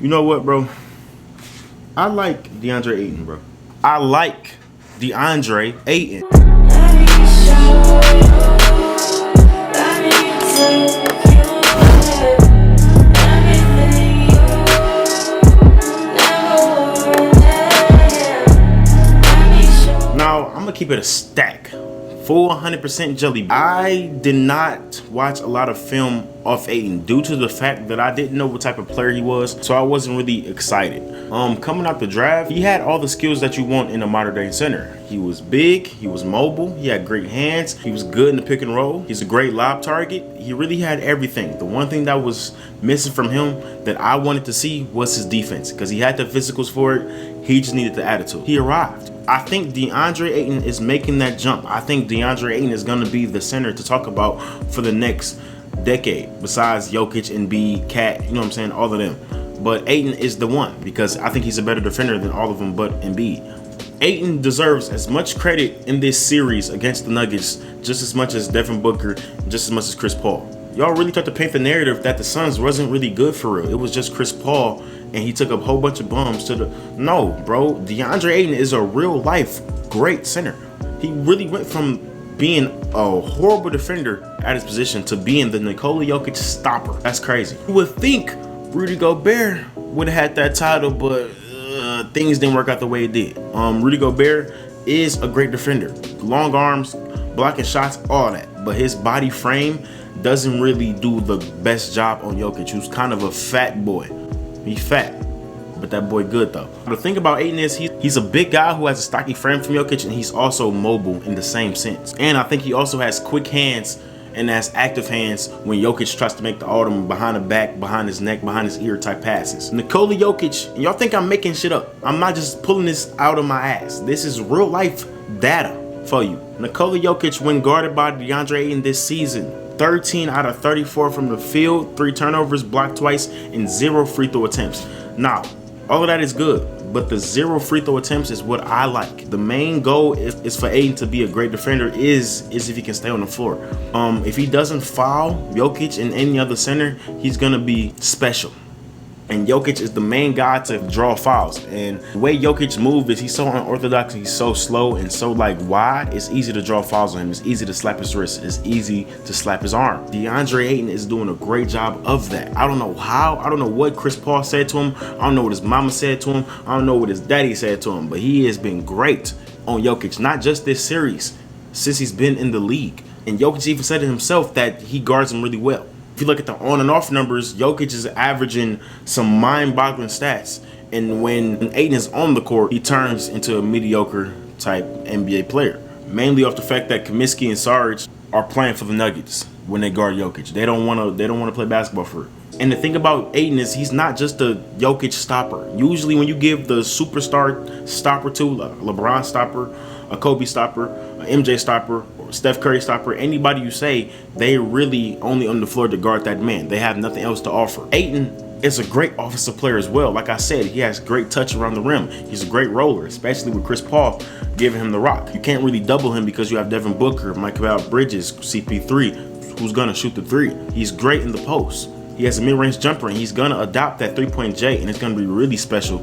You know what, bro? I like Deandre Ayton, bro. I like Deandre Ayton. Now, I'm gonna keep it a stack. Full 100% jelly. I did not watch a lot of film off Ayton due to the fact that I didn't know what type of player he was, so I wasn't really excited. Coming out the draft, he had all the skills that you want in a modern day center. He was big, he was mobile, he had great hands, he was good in the pick and roll, he's a great lob target. He really had everything. The one thing that was missing from him that I wanted to see was his defense, because he had the physicals for it. He just needed the attitude. He arrived. I think Deandre Ayton is making that jump. I think Deandre Ayton is going to be the center to talk about for the next decade, besides Jokic, Embiid, Cat, you know what I'm saying, all of them. But Ayton is the one, because I think he's a better defender than all of them but Embiid. Ayton deserves as much credit in this series against the Nuggets, just as much as Devin Booker, just as much as Chris Paul. Y'all really tried to paint the narrative that the Suns wasn't really good for real. It was just Chris Paul, and he took a whole bunch of bums to the... No, bro. Deandre Ayton is a real life great center. He really went from being a horrible defender at his position to being the Nikola Jokic stopper. That's crazy. You would think Rudy Gobert would have had that title, but things didn't work out the way it did. Rudy Gobert is a great defender. Long arms, blocking shots, all that. But his body frame doesn't really do the best job on Jokic, who's kind of a fat boy. He's fat, but that boy good though. The thing about Ayton is he's a big guy who has a stocky frame from Jokic, and he's also mobile in the same sense. And I think he also has quick hands and has active hands when Jokic tries to make the ultimate behind the back, behind his neck, behind his ear type passes. Nikola Jokic, and y'all think I'm making shit up. I'm not just pulling this out of my ass. This is real life data for you. Nikola Jokic, when guarded by Deandre Ayton this season, 13 out of 34 from the field, 3 turnovers, blocked twice, and 0 free throw attempts. Now, all of that is good, but the 0 free throw attempts is what I like. The main goal is for Ayton to be a great defender is if he can stay on the floor. If he doesn't foul Jokic and any other center, he's gonna be special. And Jokic is the main guy to draw fouls. And the way Jokic moves is he's so unorthodox, he's so slow and so wide, it's easy to draw fouls on him. It's easy to slap his wrist. It's easy to slap his arm. Deandre Ayton is doing a great job of that. I don't know how. I don't know what Chris Paul said to him. I don't know what his mama said to him. I don't know what his daddy said to him. But he has been great on Jokic. Not just this series, since he's been in the league. And Jokic even said to himself that he guards him really well. If you look at the on and off numbers, Jokic is averaging some mind-boggling stats. And when Ayton is on the court, he turns into a mediocre type NBA player. Mainly off the fact that Kamisky and Saric are playing for the Nuggets when they guard Jokic. They don't want to play basketball for it. And the thing about Ayton is he's not just a Jokic stopper. Usually when you give the superstar stopper to a LeBron stopper, a Kobe stopper, a MJ stopper, or Steph Curry stopper, anybody you say, they really only on the floor to guard that man. They have nothing else to offer. Ayton is a great offensive player as well. Like I said, he has great touch around the rim. He's a great roller, especially with Chris Paul giving him the rock. You can't really double him because you have Devin Booker, Michael Bridges, CP3, who's gonna shoot the 3. He's great in the post. He has a mid-range jumper, and he's gonna adopt that 3-point J, and it's gonna be really special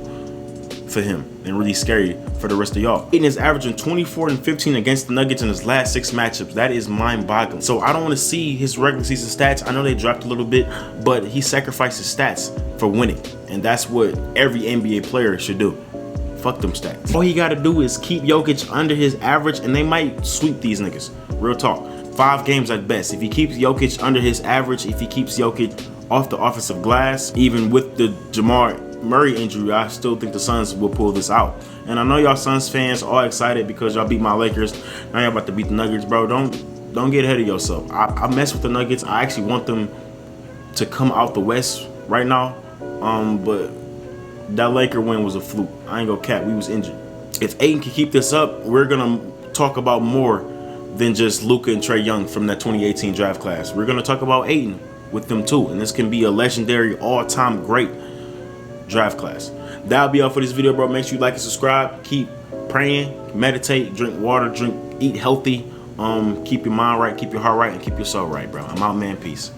for him and really scary for the rest of y'all. Ayton is averaging 24 and 15 against the Nuggets in his last 6 matchups. That is mind-boggling. So I don't want to see his regular season stats. I know they dropped a little bit, but he sacrificed his stats for winning, and that's what every NBA player should do. Fuck them stats. All he got to do is keep Jokic under his average, and they might sweep these niggas. Real talk. 5 games at best. If he keeps Jokic under his average, if he keeps Jokic off the offensive glass, even with the Jamal Murray injury, I still think the Suns will pull this out. And I know y'all Suns fans all excited because y'all beat my Lakers. Now y'all about to beat the Nuggets, bro. Don't get ahead of yourself. I mess with the Nuggets. I actually want them to come out the West right now. But that Laker win was a fluke. I ain't gonna cap. We was injured. If Ayton can keep this up, we're gonna talk about more than just Luka and Trae Young from that 2018 draft class. We're gonna talk about Ayton with them too, and this can be a legendary all-time great draft class. That'll be all for this video, bro. Make sure you like and subscribe. Keep praying, meditate, drink water, eat healthy. Keep your mind right, keep your heart right, and keep your soul right, bro. I'm out, man. Peace.